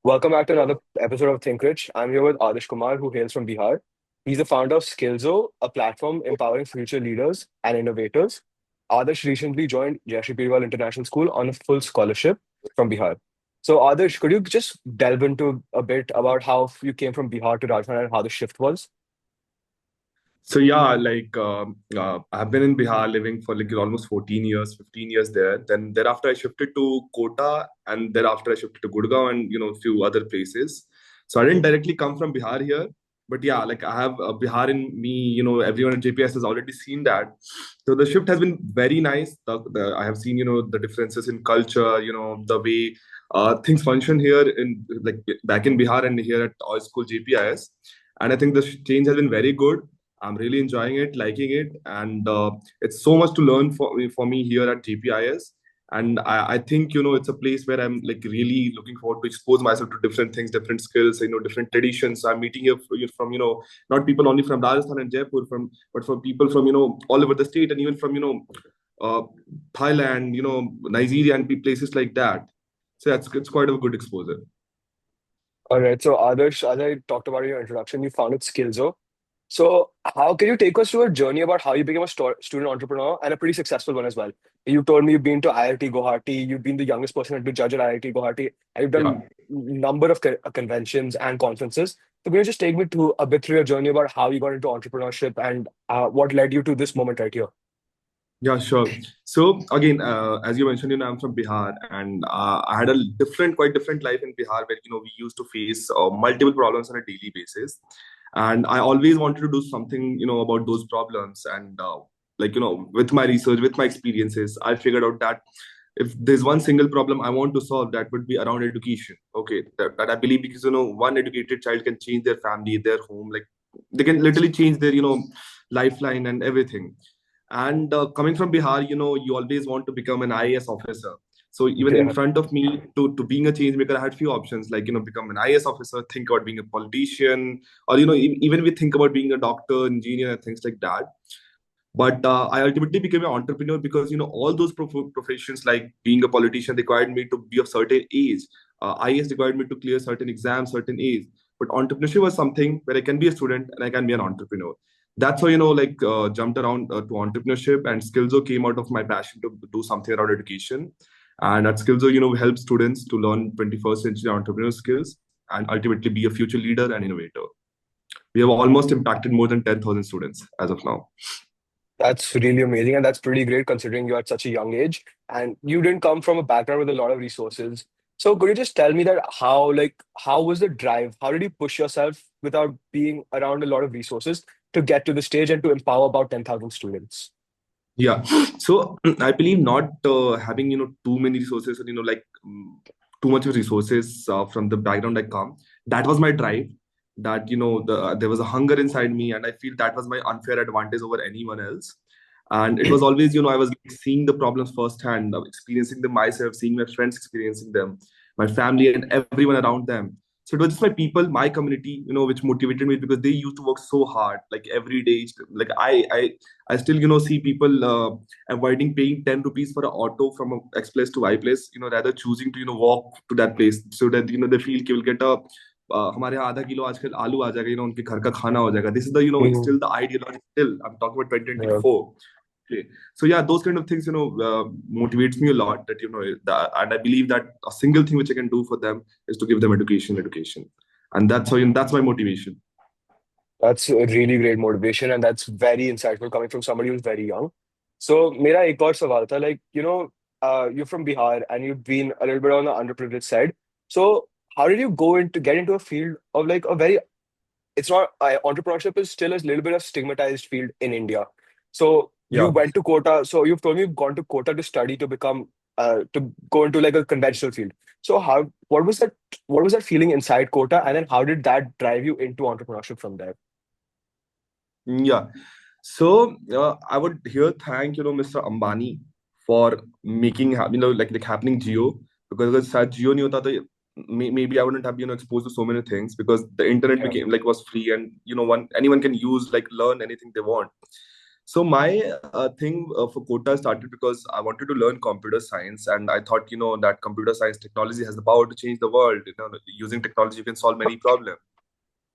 Welcome back to another episode of Think Rich. I'm here with Adarsh Kumar, who hails from Bihar. He's the founder of Skillzo, a platform empowering future leaders and innovators. Adarsh recently joined Jashri Pirwal International School on a full scholarship from Bihar. So, Adarsh, could you just delve into a bit about how you came from Bihar to Rajasthan and how the shift was? So yeah, I've been in Bihar living for like almost 14 years, 15 years there. Then thereafter I shifted to Kota and thereafter I shifted to Gurgaon and a few other places. So I didn't directly come from Bihar here, but yeah, like I have Bihar in me. Everyone at JPS has already seen that. So the shift has been very nice. I have seen the differences in culture, the way things function here in like back in Bihar and here at our school JPIS. And I think the change has been very good. I'm really enjoying it, liking it, and it's so much to learn for me here at GPIS. And I think it's a place where I'm like really looking forward to expose myself to different things, different skills, different traditions. I'm meeting here from not people only from Rajasthan and Jaipur, but from people from all over the state and even from uh, Thailand, Nigeria and places like that. So it's quite a good exposure. All right. So, Adarsh, as I talked about in your introduction, you founded Skillzo. So, how can you take us through a journey about how you became a student entrepreneur and a pretty successful one as well? You told me you've been to IIT Guwahati, you've been the youngest person to judge at IIT Guwahati, and you've Yeah. done number of conventions and conferences. So, can you just take me to a bit through your journey about how you got into entrepreneurship and what led you to this moment right here? Yeah, sure. So again, as you mentioned, I'm from Bihar, and I had a quite different life in Bihar, where we used to face multiple problems on a daily basis, and I always wanted to do something, about those problems. And with my research, with my experiences, I figured out that if there's one single problem I want to solve, that would be around education. Okay, that I believe, because one educated child can change their family, their home, like they can literally change their lifeline and everything. And coming from Bihar, you always want to become an IAS officer. So even in Yeah. front of me to being a change maker, I had few options, like become an IAS officer, think about being a politician, or even we think about being a doctor, engineer, and things like that. But I ultimately became an entrepreneur because all those professions, like being a politician, required me to be of certain age. IAS required me to clear certain exams, certain age. But entrepreneurship was something where I can be a student and I can be an entrepreneur. That's why jumped around to entrepreneurship, and Skillzo came out of my passion to do something around education. And at Skillzo, help students to learn 21st century entrepreneurial skills and ultimately be a future leader and innovator. We have almost impacted more than 10,000 students as of now. That's really amazing, and that's pretty great considering you're at such a young age and you didn't come from a background with a lot of resources. So could you just tell me that how was the drive? How did you push yourself without being around a lot of resources to get to the stage and to empower about 10,000 students? Yeah. So I believe not having too many resources and too much of resources from the background I come. That was my drive. That there was a hunger inside me, and I feel that was my unfair advantage over anyone else. And it was always I was like, seeing the problems firsthand, experiencing them myself, seeing my friends experiencing them, my family and everyone around them. So it was just my people, my community, which motivated me because they used to work so hard, like every day. Like I still see people avoiding paying 10 rupees for an auto from a X place to Y place, rather choosing to walk to that place so that they feel कि will get a हमारे यहाँ आधा kilo आजकल आलू आ जाएगा उनके घर का खाना हो जाएगा. This is the Mhm. still the ideology. Still, I'm talking about Yeah. 2024. Okay. So yeah, those kind of things motivates me a lot. And I believe that a single thing which I can do for them is to give them education, and that's my motivation. That's a really great motivation, and that's very insightful coming from somebody who's very young. So, मेरा एक और सवाल था, like, you're from Bihar and you've been a little bit on the underprivileged side. So, how did you get into a field of like a very, it's not, entrepreneurship is still a little bit of stigmatized field in India. So, you Yeah. went to Kota. So, you've told me you've gone to Kota to study to go into like a conventional field. So, what was that feeling inside Kota? And then how did that drive you into entrepreneurship from there? Yeah. So I would here thank Mr. Ambani for making like happening Geo, because अगर शायद Geo नहीं होता तो maybe I wouldn't have exposed to so many things, because the internet Yeah. became like was free, and one anyone can use like learn anything they want. So my thing for Kota started because I wanted to learn computer science, and I thought, that computer science technology has the power to change the world. Using technology, you can solve many problems.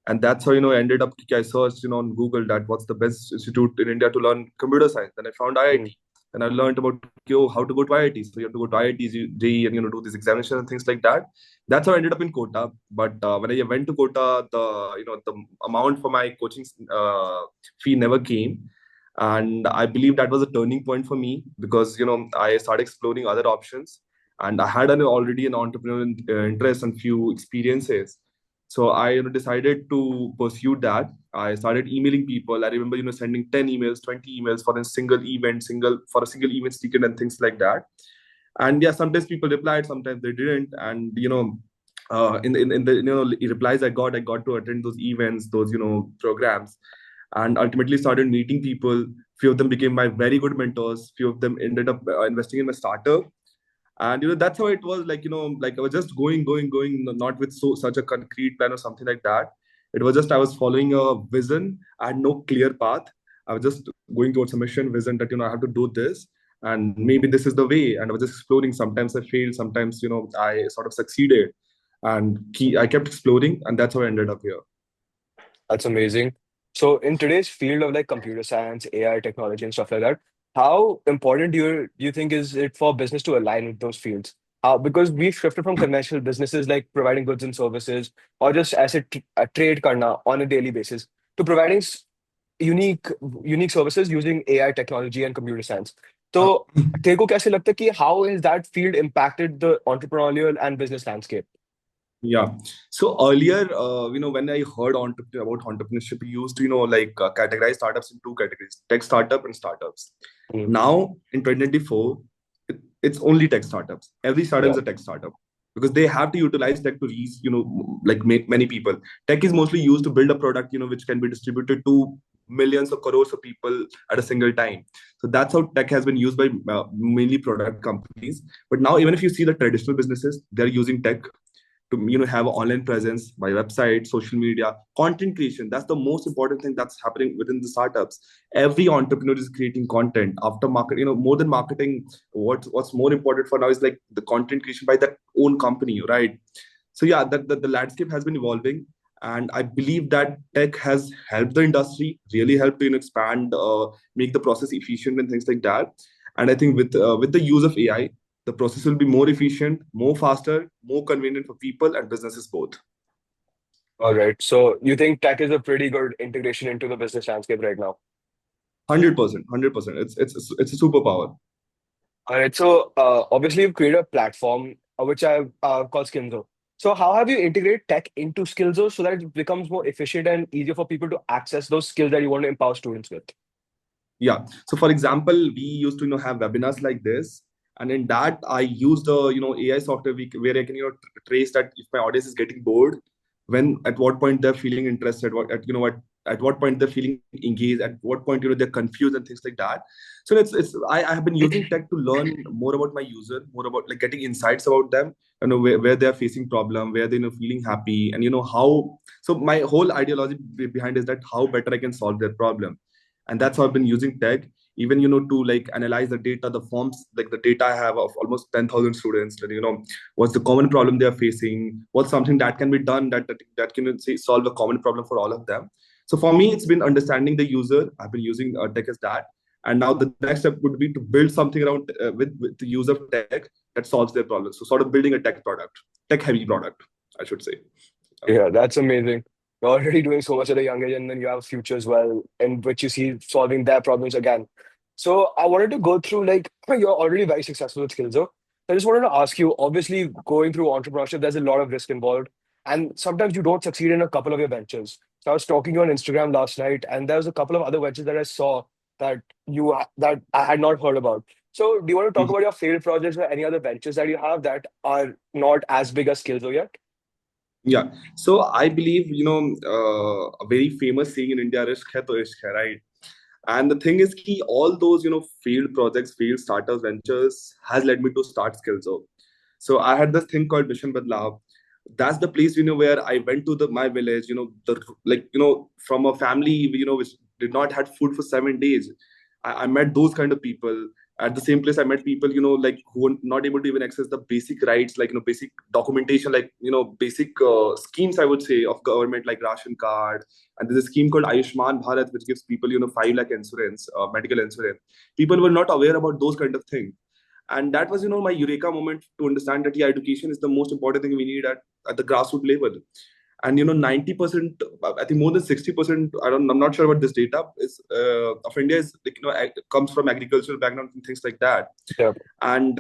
And that's how, I ended up, I searched, on Google that what's the best institute in India to learn computer science. Then I found Mm. IIT, and I learned about how to go to IIT. So you have to go to IIT, JEE, and do these examinations and things like that. That's how I ended up in Kota. But when I went to Kota, the amount for my coaching fee never came, and I believe that was a turning point for me because I started exploring other options, and I had already an entrepreneurial interest and few experiences. So I decided to pursue that. I started emailing people. I remember sending 10 emails, 20 emails for a single event, single for a single event ticket and things like that. And yeah, sometimes people replied, sometimes they didn't. And in the replies I got to attend those events, those programs, and ultimately started meeting people. Few of them became my very good mentors. Few of them ended up investing in my startup. And that's how it was. Like like I was just going, not with such a concrete plan or something like that. It was just I was following a vision. I had no clear path. I was just going towards a mission vision that I have to do this, and maybe this is the way. And I was just exploring. Sometimes I failed, sometimes I sort of succeeded, and I kept exploring, and that's how I ended up here. That's amazing. So in today's field of like computer science, AI technology and stuff like that, how important do you think is it for business to align with those fields? How, because we've shifted from conventional businesses like providing goods and services or just trade karna on a daily basis to providing unique unique services using AI technology and computer science. Uh, So तेरे को कैसे लगता है कि how has that field impacted the entrepreneurial and business landscape? Yeah. So earlier, when I heard about entrepreneurship, we used to, categorize startups in two categories: tech startup and startups. Mm. Now in 2024, it's only tech startups. Every startup Yeah. is a tech startup because they have to utilize tech to reach, like many people. Tech is mostly used to build a product, which can be distributed to millions or crores of people at a single time. So that's how tech has been used by mainly product companies. But now, even if you see the traditional businesses, they're using tech to have an online presence by website, social media, content creation. That's the most important thing that's happening within the startups. Every entrepreneur is creating content after market, more than marketing. What's more important for now is like the content creation by that own company, right? So yeah, the landscape has been evolving, and I believe that tech has helped the industry, really helped to expand, make the process efficient and things like that. And I think with the use of AI, the process will be more efficient, more faster, more convenient for people and businesses both. All right. So you think tech is a pretty good integration into the business landscape right now? 100%, 100%. It's a superpower. All right. So obviously you've created a platform which I've called Skillzo. So how have you integrated tech into Skillzo so that it becomes more efficient and easier for people to access those skills that you want to empower students with? Yeah. So for example, we used to have webinars like this, and in that I use the AI software where I can trace that if my audience is getting bored, when at what point they're feeling interested, what at what point they're feeling engaged, at what point they're confused and things like that. So I have been using tech to learn more about my user, more about like getting insights about them, where they're facing problem, where they're feeling happy, and how. So my whole ideology behind is that how better I can solve their problem, and that's how I've been using tech, even to like analyze the data, the forms, like the data I have of almost 10,000 students, that what's the common problem they are facing, what's something that can be done that can say solve a common problem for all of them. So for me, it's been understanding the user. I've been using tech as that, and now the next step would be to build something around with the use of tech that solves their problems. So sort of building a tech heavy product, I should say. Yeah, that's amazing. You're already doing so much at a young age, and then you have a future as well, in which you see solving their problems again. So I wanted to go through like you're already very successful with Skillzo. I just wanted to ask you, obviously going through entrepreneurship, there's a lot of risk involved. And sometimes you don't succeed in a couple of your ventures. So I was talking to you on Instagram last night, and there was a couple of other ventures that I saw that I had not heard about. So do you want to talk about your failed projects or any other ventures that you have that are not as big as Skillzo yet? Yeah. So I believe, a very famous saying in India, risk hai to ishq hai, right? And the thing is, all those, failed projects, failed startups, ventures has led me to start Skillzo. So I had this thing called Mission Badlav. That's the place, where I went to my village, from a family, which did not had food for 7 days. I met those kind of people. At the same place, I met people, like who were not able to even access the basic rights, like, basic documentation, like, basic schemes, I would say, of government, like ration card. And there's a scheme called Ayushman Bharat, which gives people, 5 lakh insurance, medical insurance. People were not aware about those kind of things. And that was, my eureka moment to understand that, yeah, education is the most important thing we need at the grassroots level. And 90%, I think more than 60%, I'm not sure about this data, is of India is, like, comes from agricultural background and things like that. Yeah. And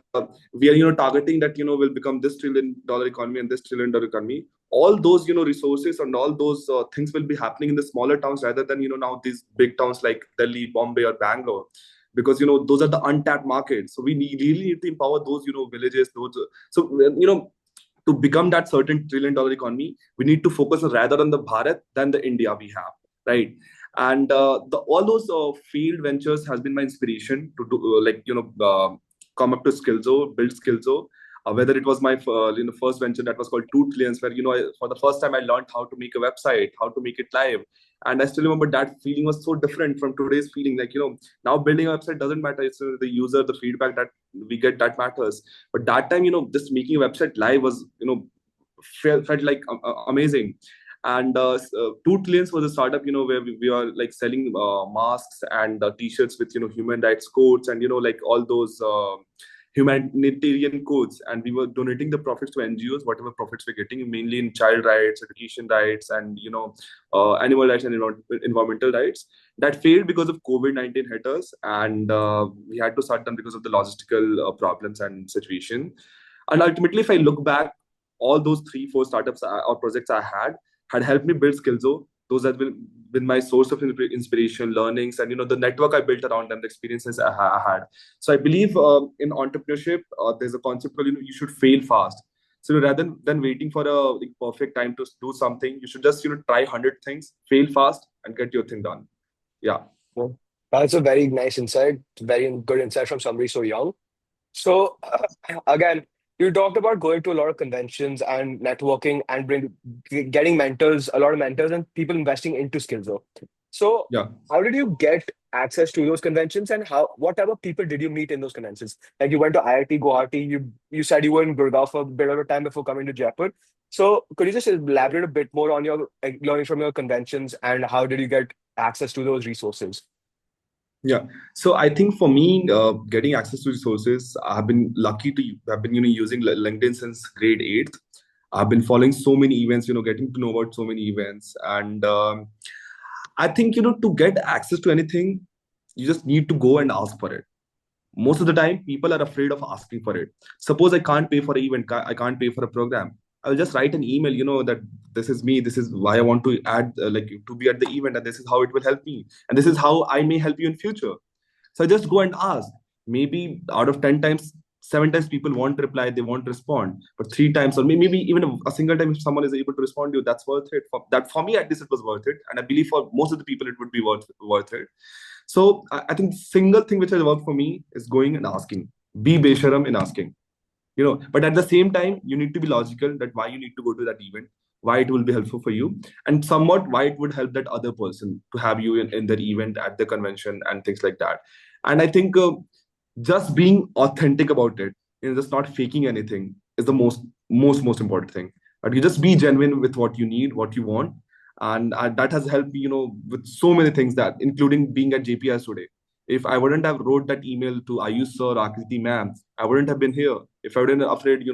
we are, targeting that, will become this $1 trillion economy and this $1 trillion economy. All those, resources and all those things will be happening in the smaller towns rather than, now these big towns like Delhi, Bombay, or Bangalore, because, those are the untapped markets. So we really need to empower those, villages, those. So, to become that certain $1 trillion economy, we need to focus rather on the Bharat than the India we have, right? And all those field ventures has been my inspiration to do, come up to Skillzo, build Skillzo. Whether it was my first venture that was called 2 Trillions, where, for the first time I learned how to make a website, how to make it live. And I still remember that feeling was so different from today's feeling. Like, now building a website doesn't matter. It's the user, the feedback that we get, that matters. But that time, just making a website live was, felt like amazing. And 2 Trillions was a startup, where we are like selling masks and t-shirts with, human rights quotes and, like all those humanitarian codes. And we were donating the profits to NGOs, whatever profits we're getting, mainly in child rights, education rights, and, animal rights and environmental rights. That failed because of COVID-19 hit us, and we had to shut down because of the logistical problems and situation. And ultimately, if I look back, all those 3, 4 startups or projects I had helped me build Skillzo. Those have been my source of inspiration, learnings, and, the network I built around them, the experiences I had. So I believe in entrepreneurship, there's a concept called, you should fail fast. So rather than waiting for a, like, perfect time to do something, you should just, try 100 things, fail fast, and get your thing done. Yeah. Well, that's a very nice insight, very good insight from somebody so young. So again, you talked about going to a lot of conventions and networking and getting mentors, a lot of mentors and people investing into Skillzo. So Yeah. how did you get access to those conventions and what type of people did you meet in those conventions? Like you went to IIT Guwahati, you said you were in Gurgaon for a bit of a time before coming to Jaipur. So could you just elaborate a bit more on your learning from your conventions and how did you get access to those resources? Yeah. So I think for me, getting access to resources, I've been lucky to have been, using LinkedIn since grade eighth. I've been following so many events, getting to know about so many events. And I think, to get access to anything, you just need to go and ask for it. Most of the time, people are afraid of asking for it. Suppose I can't pay for an event, I can't pay for a program. I'll just write an email, that this is me, this is why I want to add, like, to be at the event, and this is how it will help me, and this is how I may help you in future. So I just go and ask. Maybe out of 10 times, 7 times people won't reply, they won't respond. But 3 times, or maybe even a single time, if someone is able to respond to you, that's worth it. For me, at least, it was worth it. And I believe for most of the people, it would be worth it. So I think the single thing which has worked for me is going and asking. Be besharam in asking. But at the same time, you need to be logical that why you need to go to that event, why it will be helpful for you, and somewhat why it would help that other person to have you in their event at the convention and things like that. And I think just being authentic about it, just not faking anything, is the most important thing. But you just be genuine with what you need, what you want, and that has helped me, with so many things, that including being at JPS today. If I wouldn't have wrote that email to Ayush sir, Akriti ma'am, I wouldn't have been here. If I wouldn't afraid,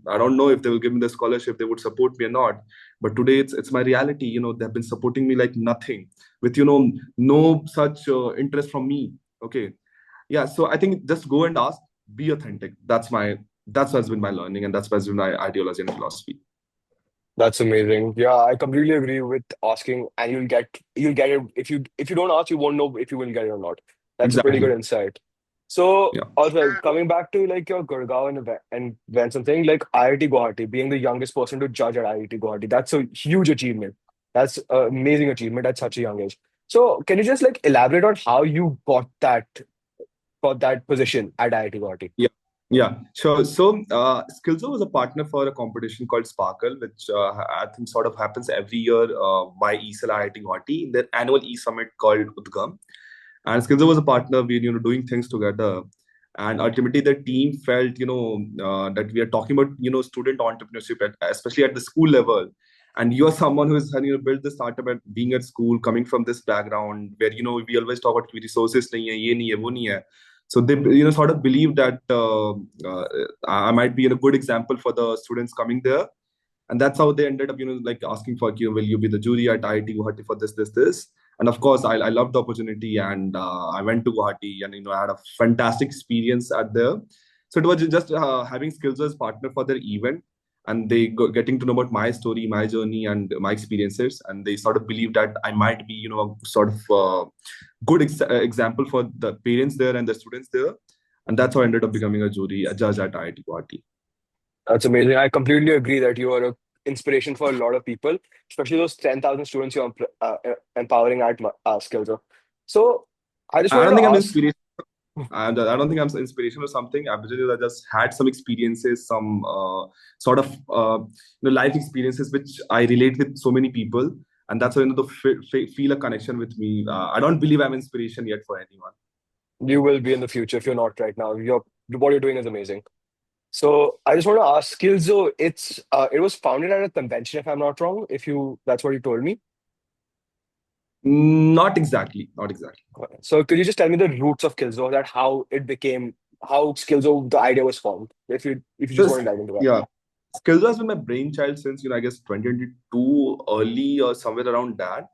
I don't know if they will give me the scholarship, they would support me or not. But today it's my reality. They've been supporting me like nothing, with, no such interest from me. Okay. Yeah. So I think just go and ask, be authentic. That's what's been my learning, and that's what's been my ideology and philosophy. That's amazing. Yeah, I completely agree with asking, and you'll get it if you don't ask, you won't know if you will get it or not. That's a pretty good Exactly. insight. So Yeah. also coming back to like your Gurgaon and events and thing like IIT Guwahati, being the youngest person to judge at IIT Guwahati, that's a huge achievement. That's an amazing achievement at such a young age. So can you just like elaborate on how you got that position at IIT Guwahati? Yeah. Yeah, sure. So, Skillzo was a partner for a competition called Sparkle, which I think sort of happens every year by ESL IIT Guwahati in their annual e-summit called Udgam. And Skillzo was a partner. We doing things together, and ultimately the team felt that we are talking about student entrepreneurship, especially at the school level. And you're someone who has built the startup at being at school, coming from this background where we always talk about resources nahi hai, ye nahi hai, wo nahi hai. So they sort of believe that I might be a good example for the students coming there, and that's how they ended up like asking for you, will you be the jury at IIT Guwahati for this. And of course I loved the opportunity, and I went to Guwahati, and I had a fantastic experience at there. So it was just having skills as partner for their event, and they getting to know about my story, my journey, and my experiences, and they sort of believe that I might be a sort of good example for the parents there and the students there. And that's how I ended up becoming a judge at IIT Guwahati. That's amazing. I completely agree that you are a inspiration for a lot of people, especially those 10,000 students you're empowering at Skillzo. So I just I wanted don't to think I'm ask, inspiration. I don't think I'm inspiration or something. I just had some experiences, some sort of life experiences which I relate with so many people, and that's why feel a connection with me. I don't believe I'm inspiration yet for anyone. you will be in the future if you're not right now. What you're doing is amazing. So I just want to ask, Skillzo, it was founded at a convention, if I'm not wrong. If you That's what you told me. Not exactly, not exactly. So could you just tell me the roots of Skillzo, that how Skillzo the idea was formed? If you just So want to dive into that. yeah, Skills has been my brainchild since I guess 2022 early or somewhere around that.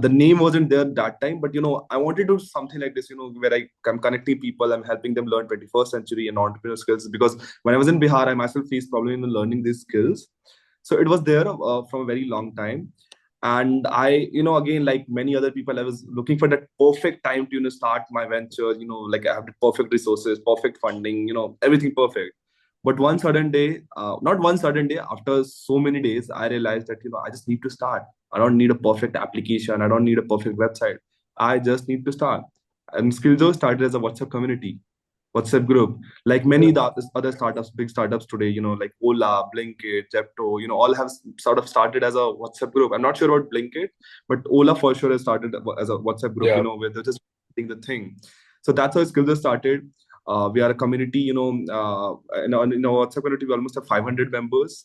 The name wasn't there that time, but I wanted to do something like this, where I'm connecting people, I'm helping them learn 21st century and entrepreneur skills. Because when I was in Bihar, I myself faced problem in learning these skills. So it was there from a very long time. And I, again, like many other people, I was looking for that perfect time to start my venture. Like I have the perfect resources, perfect funding, everything perfect. But one sudden day, not one sudden day, after so many days, I realized that I just need to start. I don't need a perfect application. I don't need a perfect website. I just need to start. And Skillzo started as a WhatsApp community, WhatsApp group. Like many other startups, big startups today, like Ola, Blinkit, Zepto, all have sort of started as a WhatsApp group. I'm not sure about Blinkit, but Ola for sure has started as a WhatsApp group, Yeah. where they're just doing the thing. So that's how Skillzo started. We are a community, in our WhatsApp community, we almost have 500 members,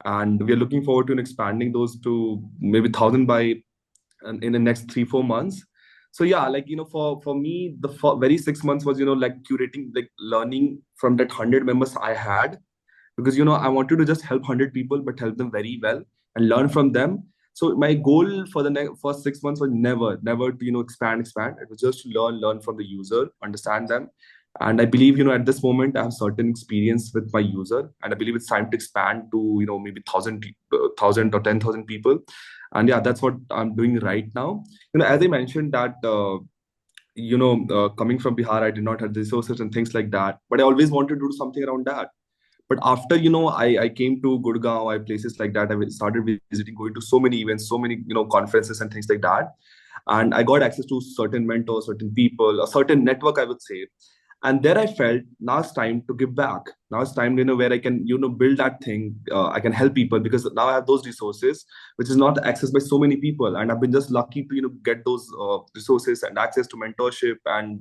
and we are looking forward to expanding those to maybe 1,000 by in the next 3-4 months. So yeah, like for me, the very 6 months was like curating, like learning from that 100 members I had, because I wanted to just help 100 people, but help them very well and learn from them. So my goal for the first 6 months was never to expand. It was just to learn from the user, understand them. And I believe at this moment I have certain experience with my user, and I believe it's time to expand to maybe 1,000 or 10,000 people. And yeah, that's what I'm doing right now. As I mentioned that coming from Bihar, I did not have the resources and things like that, but I always wanted to do something around that. But after I came to Gurgaon, I places like that, I started visiting, going to so many events, so many conferences and things like that, and I got access to certain mentors, certain people, a certain network, I would say. And there I felt now it's time to give back. Now it's time where I can build that thing. I can help people because now I have those resources which is not accessed by so many people, and I've been just lucky to get those resources and access to mentorship and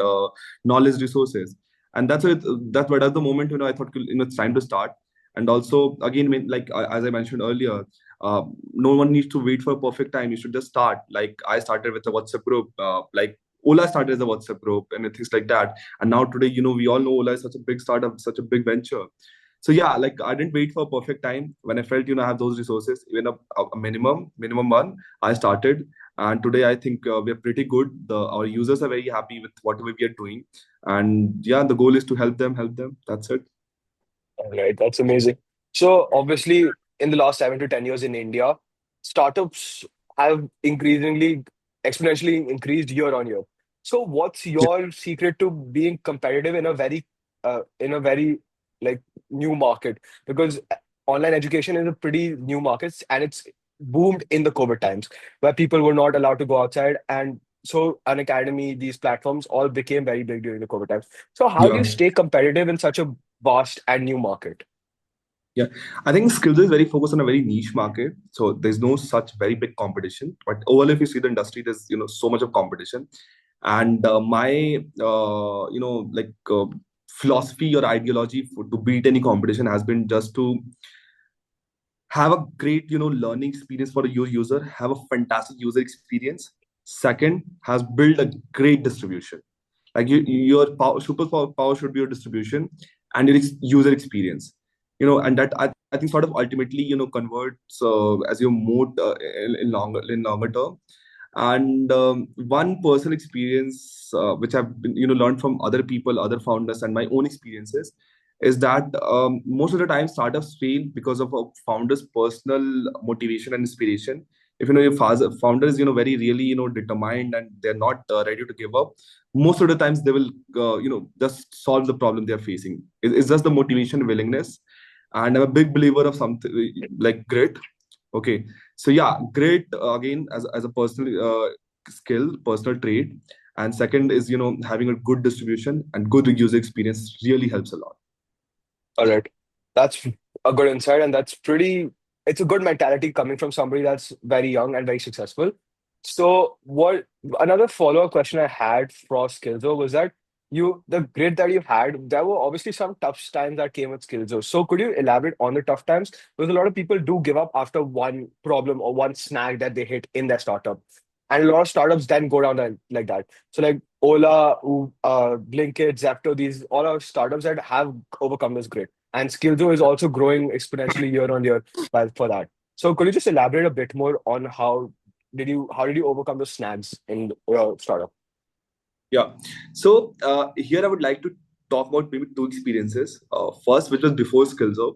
knowledge resources. And that's what at the moment I thought it's time to start. And also again, like as I mentioned earlier, no one needs to wait for a perfect time. You should just start. Like I started with a WhatsApp group, like Ola started as a WhatsApp group and things like that. And now today, we all know Ola is such a big startup, such a big venture. So yeah, like I didn't wait for a perfect time. When I felt I have those resources, even a minimum one, I started. And today I think we're pretty good. Our users are very happy with whatever we are doing. And yeah, the goal is to help them. That's it. All right, that's amazing. So obviously, in the last 7 to 10 years in India, startups have increasingly, exponentially increased year on year. So what's your secret to being competitive in a very like new market? Because online education is a pretty new market, and it's boomed in the COVID times where people were not allowed to go outside, and so an academy, these platforms all became very big during the COVID times. So how do you Yeah. stay competitive in such a vast and new market? Yeah, I think skills is very focused on a very niche market, so there's no such very big competition. But overall, if you see the industry, there's so much of competition. And my philosophy or ideology to beat any competition has been just to have a great learning experience for your user, have a fantastic user experience. Second, has build a great distribution. Like your power should be your distribution and your user experience. And that I think sort of ultimately converts as your mode in longer term. And one personal experience which I've been learned from other people, other founders, and my own experiences is that most of the time startups fail because of a founder's personal motivation and inspiration. If your founder is very really determined and they're not ready to give up, most of the times they will just solve the problem they're facing. It's just the motivation, willingness. And I'm a big believer of something like grit. Okay, so yeah, great again as a personal skill, personal trait. And second is having a good distribution and good user experience really helps a lot. All right. That's a good insight, and it's a good mentality coming from somebody that's very young and very successful. So, what another follow-up question I had for Skillzo was that the grit that you had, there were obviously some tough times that came with Skillzo. So, could you elaborate on the tough times? Because a lot of people do give up after one problem or one snag that they hit in their startup. And a lot of startups then go down like that. So, like Ola, Blinkit, Zepto, these all are startups that have overcome this grit. And Skillzo is also growing exponentially year on year for that. So could you just elaborate a bit more on how did you overcome the snags in your startup? Yeah. So here I would like to talk about maybe two experiences. First, which was before Skillzo,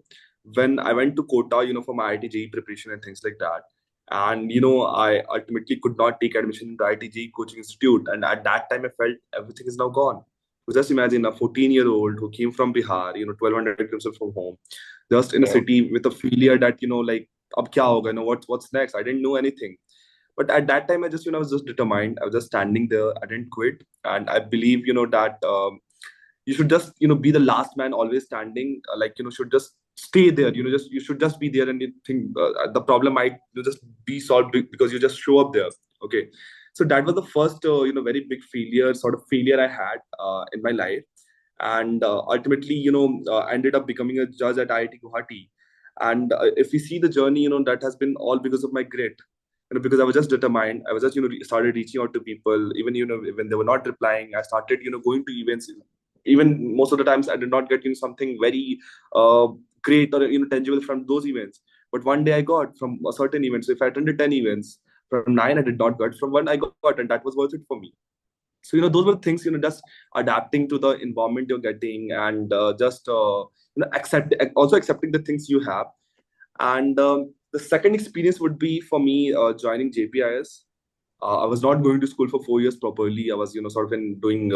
when I went to Kota, for my IIT JEE preparation and things like that. And I ultimately could not take admission into IIT JEE Coaching Institute. And at that time, I felt everything is now gone. So just imagine a 14-year-old who came from Bihar, 1200 kilometers from home, just in a Yeah. city with a failure that, like, ab kya hoga, what's next? I didn't know anything. But at that time I just I was just determined. I was just standing there. I didn't quit. And I believe that you should just be the last man always standing. Should just stay there. You should just be there. And you think the problem might just be solved because you just show up there. Okay. So that was the first very big failure, sort of failure I had in my life. And ultimately ended up becoming a judge at IIT Guwahati. And if we see the journey, that has been all because of my grit. Because I was just determined. I was just started reaching out to people. Even when they were not replying, I started going to events. Even most of the times I did not get something very uh, great or tangible from those events. But one day I got from a certain event. So if I attended 10 events, from 9 I did not get, from one I got, and that was worth it for me. So those were things, just adapting to the environment you're getting. And just accepting the things you have. And the second experience would be for me joining JPIS. I was not going to school for 4 years properly. I was, sort of doing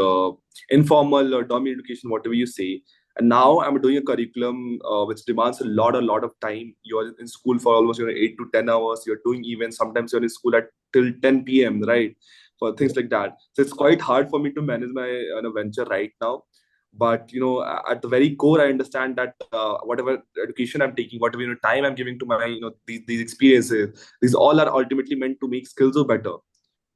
informal or dummy education, whatever you say. And now I'm doing a curriculum which demands a lot of time. You're in school for almost 8 to 10 hours. You're doing events. Sometimes you're in school at till 10 p.m. Right, for things like that. So it's quite hard for me to manage my venture right now. But at the very core, I understand that whatever education I'm taking, whatever time I'm giving to my these experiences, these all are ultimately meant to make skills better.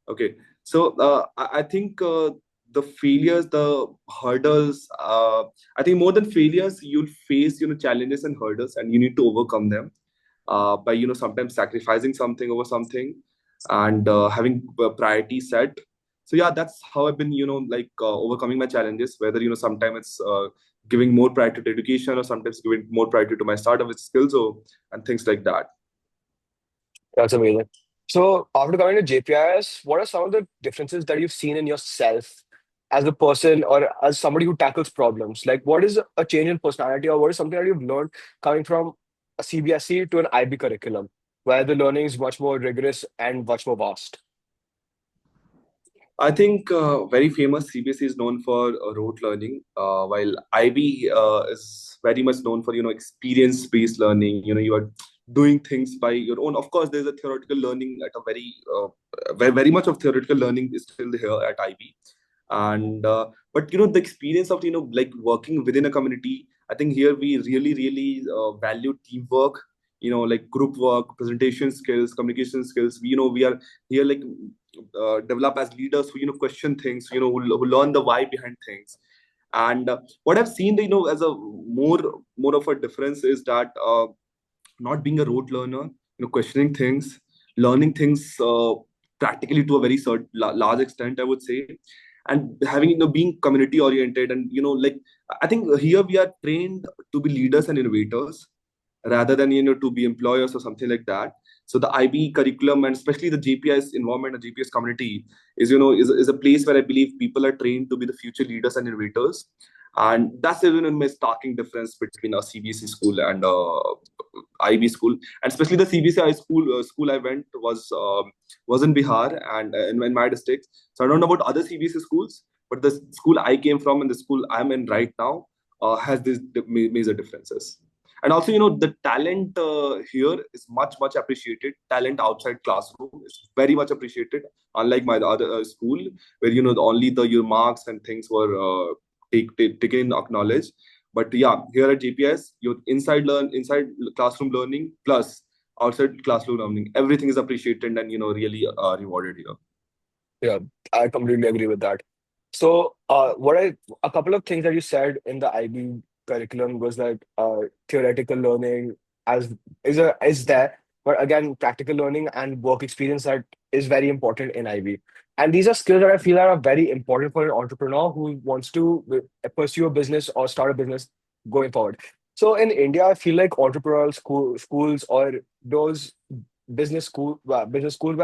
Okay. So I think the failures, the hurdles, I think more than failures, you'll face, challenges and hurdles, and you need to overcome them by, sometimes sacrificing something over something, and having priority set. So yeah, that's how I've been, overcoming my challenges, whether, sometimes it's giving more priority to education, or sometimes giving more priority to my startup with skills, or and things like that. That's amazing. So after coming to JPIS, what are some of the differences that you've seen in yourself as a person or as somebody who tackles problems? Like what is a change in personality or what is something that you've learned coming from a CBSE to an IB curriculum, where the learning is much more rigorous and much more vast? I think very famous CBSE is known for rote learning, while IB is very much known for experience-based learning. You are doing things by your own. Of course, there's a theoretical learning at a very much of theoretical learning is still here at IB. And but the experience of like working within a community. I think here we really value teamwork. like group work, presentation skills, communication skills. We are here like develop as leaders who question things, who learn the why behind things. And what I've seen, as a more of a difference is that not being a rote learner, questioning things, learning things practically to a very large extent, I would say, and having being community oriented, and like I think here we are trained to be leaders and innovators rather than to be employers or something like that. So the IB curriculum, and especially the GPS environment and GPS community, is a place where I believe people are trained to be the future leaders and innovators. And that's even my starking difference between a CBSE school and IB school. And especially the CBSE school I went was in Bihar and in my district. So I don't know about other CBSE schools, but the school I came from and the school I'm in right now has these major differences. And also, the talent here is much appreciated. Talent outside classroom is very much appreciated, unlike my other school, where only your marks and things were taken in acknowledged. But yeah, here at JPS, your inside classroom learning plus outside classroom learning, everything is appreciated and really rewarded here. Yeah, I completely agree with that. So, a couple of things that you said in the IB curriculum was that theoretical learning as is there, but again, practical learning and work experience that is very important in IB. And these are skills that I feel are very important for an entrepreneur who wants to pursue a business or start a business going forward. So in India, I feel like entrepreneurial schools or those business schools where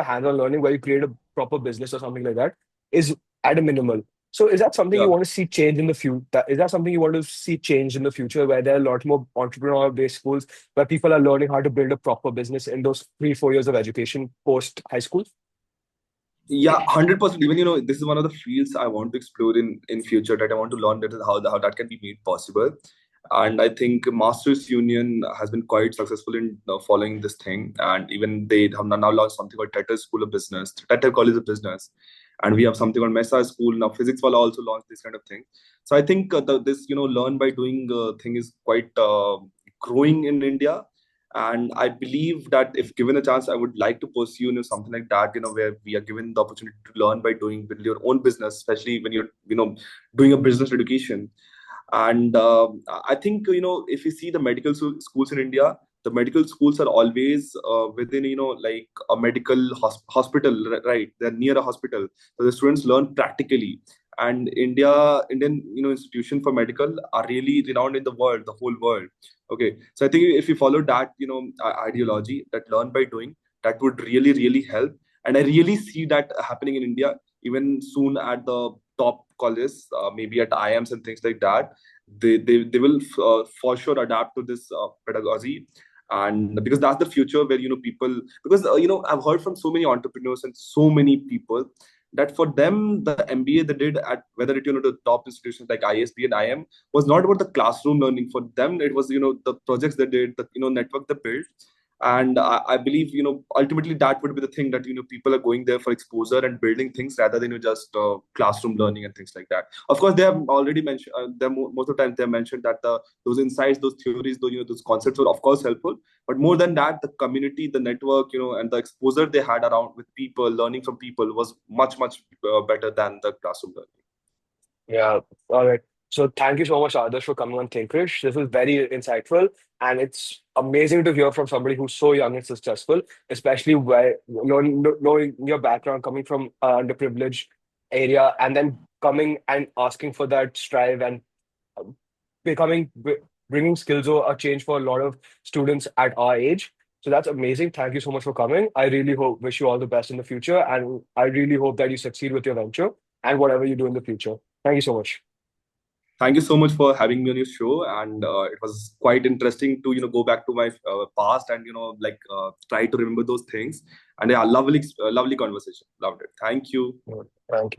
hands-on learning where you create a proper business or something like that is at a minimal. So is that something Yeah. you want to see change in the future? Is that something you want to see change in the future where there are a lot more entrepreneurial-based schools where people are learning how to build a proper business in those 3, 4 years of education post high school? Yeah, 100%. Even this is one of the fields I want to explore in future, that I want to learn that is how that can be made possible. And I think Masters Union has been quite successful in following this thing, and even they have now launched something called Tetter School of Business, Tetter College of Business, and we have something called Mesa School now. Physics will also launch this kind of thing. So I think this learn by doing thing is quite growing in India. And I believe that if given a chance, I would like to pursue something like that, where we are given the opportunity to learn by doing, build your own business, especially when you're doing a business education. And I think if you see the medical schools in India, the medical schools are always within like a medical hospital, right? They're near a hospital, so the students learn practically. And Indian institution for medical are really renowned in the world, the whole world. Okay, so I think if you follow that ideology, that learn by doing, that would really help. And I really see that happening in India even soon at the top colleges, maybe at IIMs and things like that. They will for sure adapt to this pedagogy. And because that's the future where people, because I've heard from so many entrepreneurs and so many people that for them the MBA they did at, whether it the top institutions like ISB and IM, was not about the classroom learning. For them it was the projects they did, the network they built. And I believe ultimately that would be the thing, that people are going there for exposure and building things rather than just classroom learning and things like that. Of course they have already mentioned, most of the time they have mentioned that those insights, those theories, those concepts were of course helpful, but more than that, the community, the network, and the exposure they had around with people, learning from people, was much better than the classroom learning. Yeah. All right. So thank you so much, Adarsh, for coming on Thinkfish. This was very insightful, and it's amazing to hear from somebody who's so young and successful, especially where knowing your background coming from underprivileged area and then coming and asking for that strive and becoming bringing skills or a change for a lot of students at our age. So that's amazing. Thank you so much for coming. I really hope wish you all the best in the future, and I really hope that you succeed with your venture and whatever you do in the future. Thank you so much. Thank you so much for having me on your show, and it was quite interesting to go back to my past and like try to remember those things. And yeah, lovely conversation, loved it. Thank you. Thank you.